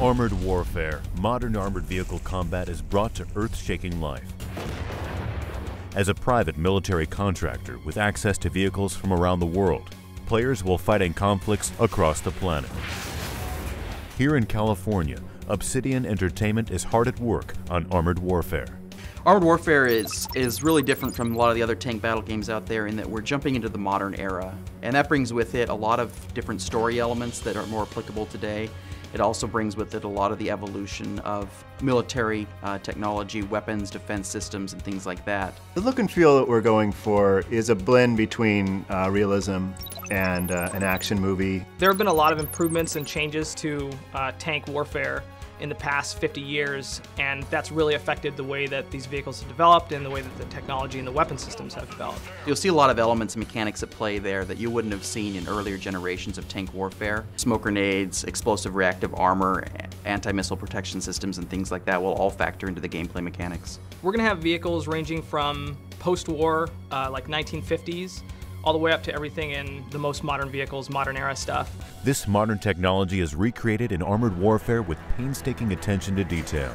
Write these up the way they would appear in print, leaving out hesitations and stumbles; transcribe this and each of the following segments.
Armored warfare, modern armored vehicle combat is brought to earth-shaking life. As a private military contractor with access to vehicles from around the world, players will fight in conflicts across the planet. Here in California, Obsidian Entertainment is hard at work on Armored Warfare. Armored Warfare is really different from a lot of the other tank battle games out there in that we're jumping into the modern era. And that brings with it a lot of different story elements that are more applicable today. It also brings with it a lot of the evolution of military technology, weapons, defense systems, and things like that. The look and feel that we're going for is a blend between realism and an action movie. There have been a lot of improvements and changes to tank warfare in the past 50 years, and that's really affected the way that these vehicles have developed and the way that the technology and the weapon systems have developed. You'll see a lot of elements and mechanics at play there that you wouldn't have seen in earlier generations of tank warfare. Smoke grenades, explosive reactive armor, anti-missile protection systems, and things like that will all factor into the gameplay mechanics. We're going to have vehicles ranging from post-war, like 1950s, all the way up to everything in the most modern vehicles, modern era stuff. This modern technology is recreated in Armored Warfare with painstaking attention to detail.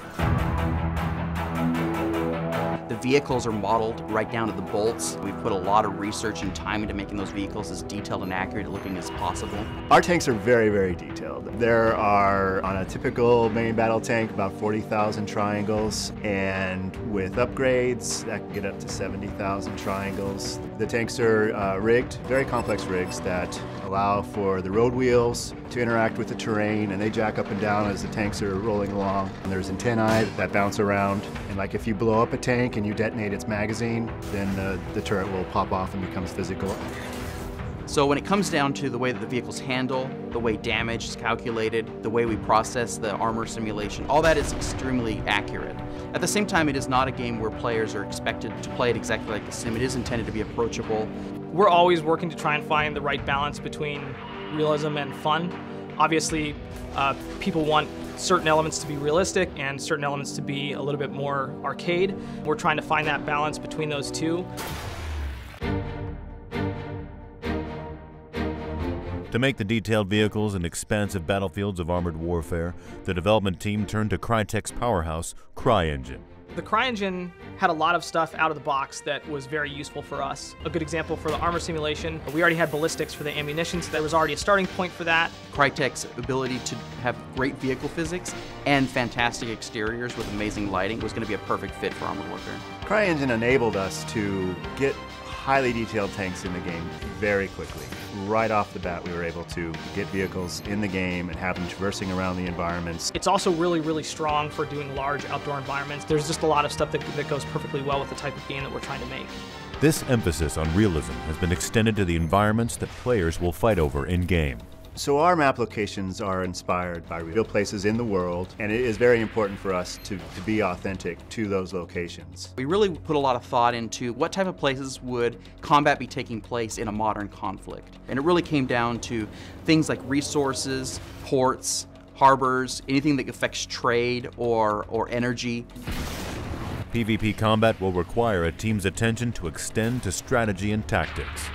The vehicles are modeled right down to the bolts. We've put a lot of research and time into making those vehicles as detailed and accurate looking as possible. Our tanks are very, very detailed. There are, on a typical main battle tank, about 40,000 triangles, and with upgrades, that can get up to 70,000 triangles. The tanks are rigged, very complex rigs that allow for the road wheels to interact with the terrain, and they jack up and down as the tanks are rolling along. And there's antennae that bounce around, and like if you blow up a tank and you detonate its magazine, then the turret will pop off and becomes physical. So when it comes down to the way that the vehicles handle, the way damage is calculated, the way we process the armor simulation, all that is extremely accurate. At the same time, it is not a game where players are expected to play it exactly like the sim. It is intended to be approachable. We're always working to try and find the right balance between realism and fun. Obviously, people want certain elements to be realistic and certain elements to be a little bit more arcade. We're trying to find that balance between those two. To make the detailed vehicles and expansive battlefields of Armored Warfare, the development team turned to Crytek's powerhouse, CryEngine. The CryEngine had a lot of stuff out of the box that was very useful for us. A good example for the armor simulation, we already had ballistics for the ammunition, so there was already a starting point for that. Crytek's ability to have great vehicle physics and fantastic exteriors with amazing lighting was going to be a perfect fit for Armored Warfare. CryEngine enabled us to get highly detailed tanks in the game very quickly. Right off the bat, we were able to get vehicles in the game and have them traversing around the environments. It's also really, really strong for doing large outdoor environments. There's just a lot of stuff that goes perfectly well with the type of game that we're trying to make. This emphasis on realism has been extended to the environments that players will fight over in-game. So our map locations are inspired by real places in the world, and it is very important for us to be authentic to those locations. We really put a lot of thought into what type of places would combat be taking place in a modern conflict. And it really came down to things like resources, ports, harbors, anything that affects trade or energy. PvP combat will require a team's attention to extend to strategy and tactics.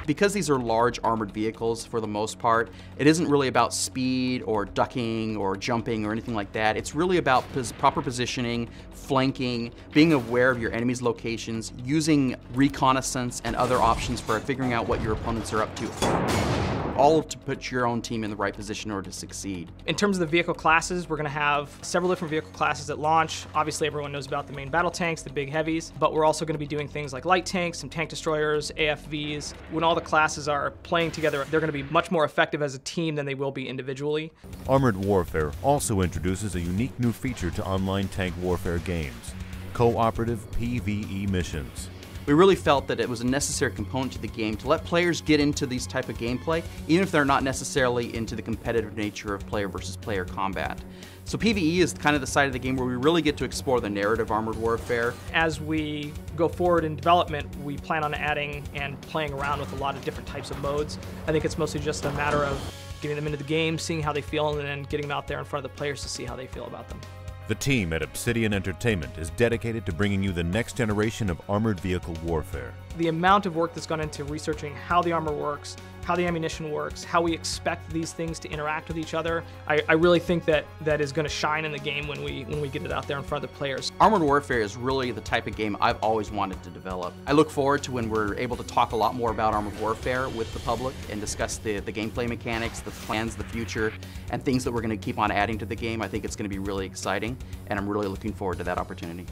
Because these are large armored vehicles for the most part, it isn't really about speed or ducking or jumping or anything like that. It's really about proper positioning, flanking, being aware of your enemy's locations, using reconnaissance and other options for figuring out what your opponents are up to. All to put your own team in the right position in order to succeed. In terms of the vehicle classes, we're going to have several different vehicle classes at launch. Obviously, everyone knows about the main battle tanks, the big heavies, but we're also going to be doing things like light tanks, some tank destroyers, AFVs. When all the classes are playing together, they're going to be much more effective as a team than they will be individually. Armored Warfare also introduces a unique new feature to online tank warfare games: cooperative PvE missions. We really felt that it was a necessary component to the game to let players get into these type of gameplay, even if they're not necessarily into the competitive nature of player versus player combat. So PvE is kind of the side of the game where we really get to explore the narrative of Armored Warfare. As we go forward in development, we plan on adding and playing around with a lot of different types of modes. I think it's mostly just a matter of getting them into the game, seeing how they feel, and then getting them out there in front of the players to see how they feel about them. The team at Obsidian Entertainment is dedicated to bringing you the next generation of armored vehicle warfare. The amount of work that's gone into researching how the armor works, how the ammunition works, how we expect these things to interact with each other. I really think that is going to shine in the game when we get it out there in front of the players. Armored Warfare is really the type of game I've always wanted to develop. I look forward to when we're able to talk a lot more about Armored Warfare with the public and discuss the gameplay mechanics, the plans, the future, and things that we're going to keep on adding to the game. I think it's going to be really exciting, and I'm really looking forward to that opportunity.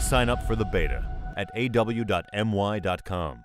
Sign up for the beta at aw.my.com.